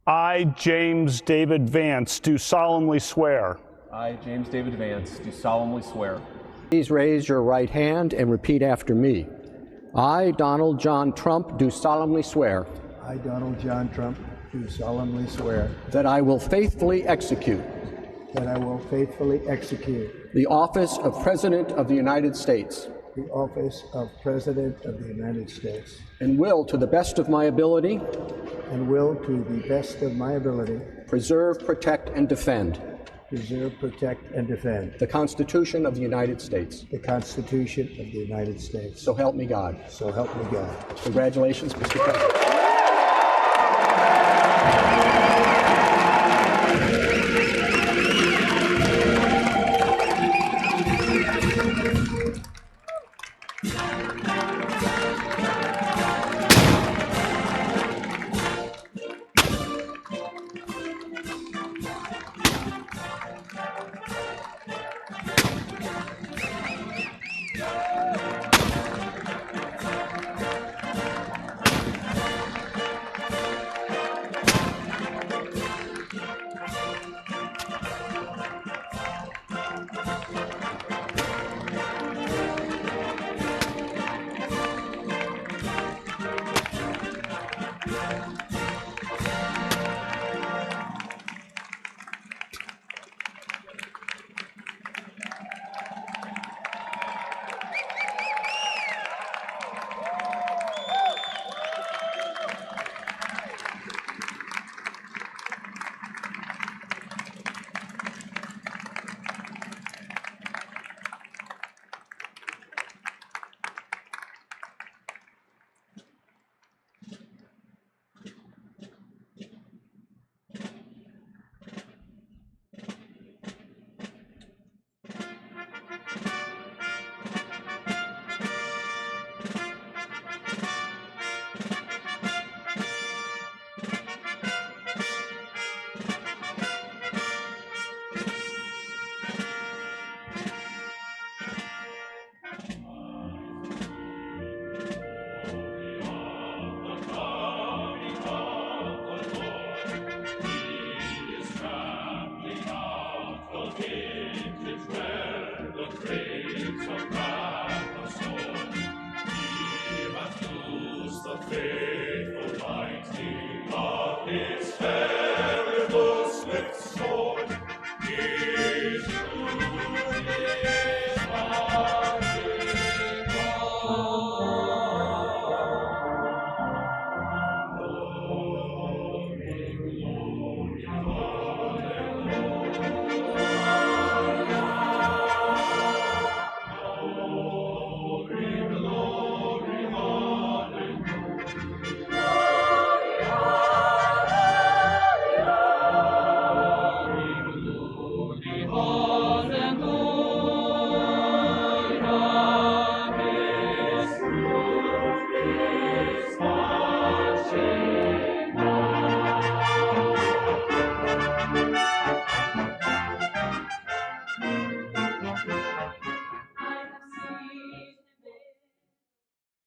I, James David Vance, do solemnly swear I, James David Vance, do solemnly swear. Please raise your right hand and repeat after me. I, Donald John Trump, do solemnly swear I, Donald John Trump, do solemnly swear that I will faithfully execute that I will faithfully execute the office of President of the United States the office of President of the United States and will, to the best of my ability, and will, to the best of my ability, preserve, protect, and defend preserve, protect, and defend the Constitution of the United States. the Constitution of the United States. So help me God. So help me God. Congratulations, Mr. President.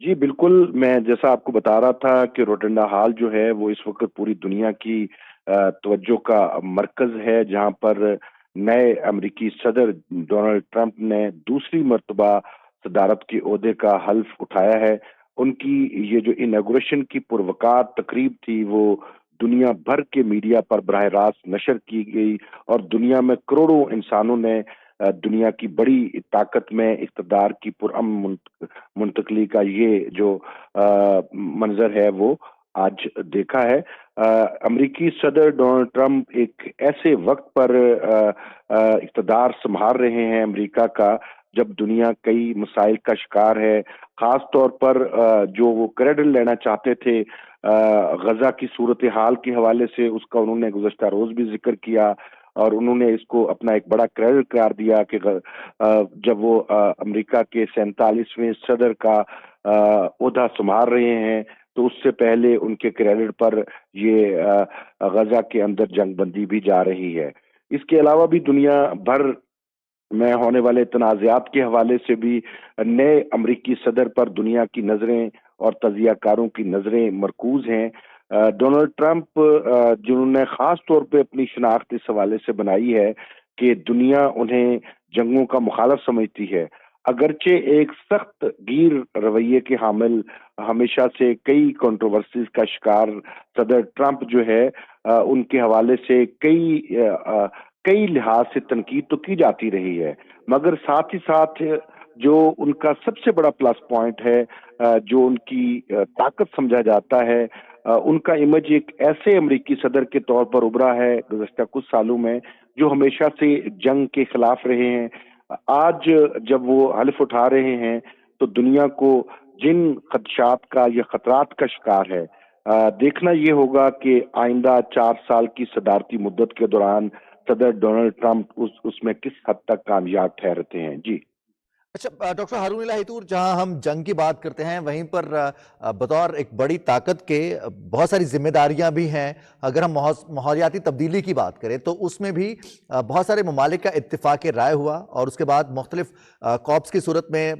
جی بالکل، میں جیسا آپ کو بتا رہا تھا کہ روٹنڈا hall جو ہے وہ اس وقت پوری دنیا کی توجہ کا مرکز ہے، جہاں پر نئے امریکی صدر ڈونلڈ ٹرمپ نے دوسری مرتبہ صدارت کے عہدے کا حلف اٹھایا ہے۔ ان کی یہ جو اناگوریشن کی پروقار تقریب تھی وہ دنیا بھر کے میڈیا پر براہ راست نشر کی گئی، اور دنیا میں کروڑوں انسانوں نے دنیا کی بڑی طاقت میں اقتدار کی پرامن منتقلی کا یہ جو منظر ہے وہ آج دیکھا ہے۔ امریکی صدر ڈونلڈ ٹرمپ ایک ایسے وقت پر اقتدار سنبھال رہے ہیں امریکہ کا جب دنیا کئی مسائل کا شکار ہے، خاص طور پر جو وہ کریڈٹ لینا چاہتے تھے غزہ کی صورتحال کے حوالے سے، اس کا انہوں نے گزشتہ روز بھی ذکر کیا، اور انہوں نے اس کو اپنا ایک بڑا کریڈٹ قرار دیا کہ جب وہ امریکہ کے 47ویں صدر کا عہدہ سنبھال رہے ہیں تو اس سے پہلے ان کے کریڈٹ پر یہ غزہ کے اندر جنگ بندی بھی جا رہی ہے۔ اس کے علاوہ بھی دنیا بھر میں ہونے والے تنازعات کے حوالے سے بھی نئے امریکی صدر پر دنیا کی نظریں اور تجزیہ کاروں کی نظریں مرکوز ہیں۔ ڈونلڈ ٹرمپ جنہوں نے خاص طور پہ اپنی شناخت اس حوالے سے بنائی ہے کہ دنیا انہیں جنگوں کا مخالف سمجھتی ہے، اگرچہ ایک سخت گیر رویے کے حامل ہمیشہ سے کئی کنٹروورسیز کا شکار صدر ٹرمپ جو ہے ان کے حوالے سے کئی لحاظ سے تنقید تو کی جاتی رہی ہے، مگر ساتھ ہی ساتھ جو ان کا سب سے بڑا پلس پوائنٹ ہے، جو ان کی طاقت سمجھا جاتا ہے، ان کا امیج ایک ایسے امریکی صدر کے طور پر ابھرا ہے گزشتہ کچھ سالوں میں جو ہمیشہ سے جنگ کے خلاف رہے ہیں۔ آج جب وہ حلف اٹھا رہے ہیں تو دنیا کو جن خدشات کا یا خطرات کا شکار ہے، دیکھنا یہ ہوگا کہ آئندہ 4 سال کی صدارتی مدت کے دوران صدر ڈونلڈ ٹرمپ اس میں کس حد تک کامیاب ٹھہرتے ہیں۔ جی اچھا ڈاکٹر ہارون الہی طور، جہاں ہم جنگ کی بات کرتے ہیں وہیں پر بطور ایک بڑی طاقت کے بہت ساری ذمہ داریاں بھی ہیں۔ اگر ہم ماحولیاتی تبدیلی کی بات کریں تو اس میں بھی بہت سارے ممالک کا اتفاق رائے ہوا، اور اس کے بعد مختلف کاپس کی صورت میں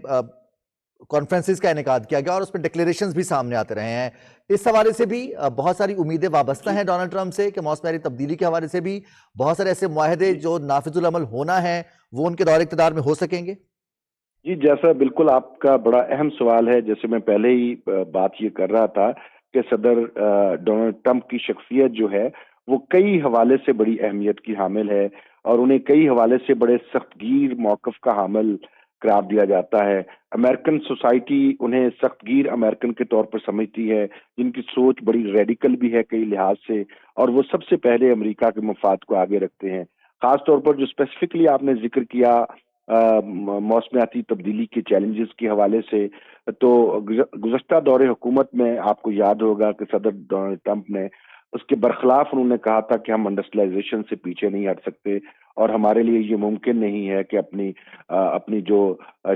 کانفرنسز کا انعقاد کیا گیا، اور اس میں ڈکلیریشنز بھی سامنے آتے رہے ہیں۔ اس حوالے سے بھی بہت ساری امیدیں وابستہ ہیں ڈونلڈ ٹرمپ سے کہ موسمیاتی تبدیلی کے حوالے سے بھی بہت سارے ایسے معاہدے جو نافذ العمل ہونا ہے وہ ان کے دور اقتدار میں ہو سکیں گے۔ جی، جیسا بالکل آپ کا بڑا اہم سوال ہے، جیسے میں پہلے ہی بات یہ کر رہا تھا کہ صدر ڈونلڈ ٹرمپ کی شخصیت جو ہے وہ کئی حوالے سے بڑی اہمیت کی حامل ہے، اور انہیں کئی حوالے سے بڑے سخت گیر موقف کا حامل قرار دیا جاتا ہے۔ امریکن سوسائٹی انہیں سخت گیر امریکن کے طور پر سمجھتی ہے، جن کی سوچ بڑی ریڈیکل بھی ہے کئی لحاظ سے، اور وہ سب سے پہلے امریکہ کے مفاد کو آگے رکھتے ہیں۔ خاص طور پر جو اسپیسیفکلی آپ نے ذکر کیا موسمیاتی تبدیلی کے چیلنجز کے حوالے سے، تو گزشتہ دور حکومت میں آپ کو یاد ہوگا کہ صدر ڈونلڈ ٹرمپ نے اس کے برخلاف انہوں نے کہا تھا کہ ہم انڈسٹریلائزیشن سے پیچھے نہیں ہٹ سکتے، اور ہمارے لیے یہ ممکن نہیں ہے کہ اپنی جو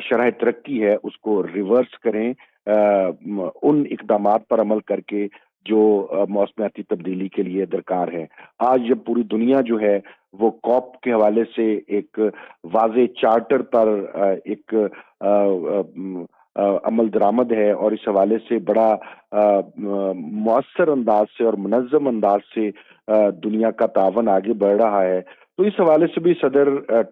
شرح ترقی ہے اس کو ریورس کریں ان اقدامات پر عمل کر کے جو موسمیاتی تبدیلی کے لیے درکار ہے۔ آج جب پوری دنیا جو ہے وہ کوپ کے حوالے سے ایک واضح چارٹر پر ایک عمل درآمد ہے، اور اس حوالے سے بڑا مؤثر انداز سے اور منظم انداز سے دنیا کا تعاون آگے بڑھ رہا ہے، تو اس حوالے سے بھی صدر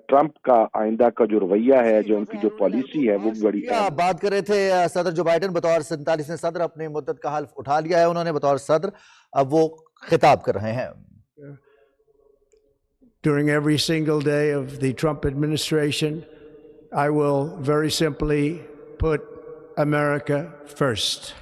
ٹرمپ کا آئندہ کا جو رویہ ہے، جو ان کی جو پالیسی ہے، وہ بھی بڑی آپ بات کر رہے تھے صدر جو بائیڈن بطور 47ویں صدر اپنی مدت کا حلف اٹھا لیا ہے انہوں نے بطور صدر، اب وہ خطاب کر رہے ہیں۔ During every single day of the Trump administration, I will very simply put America first.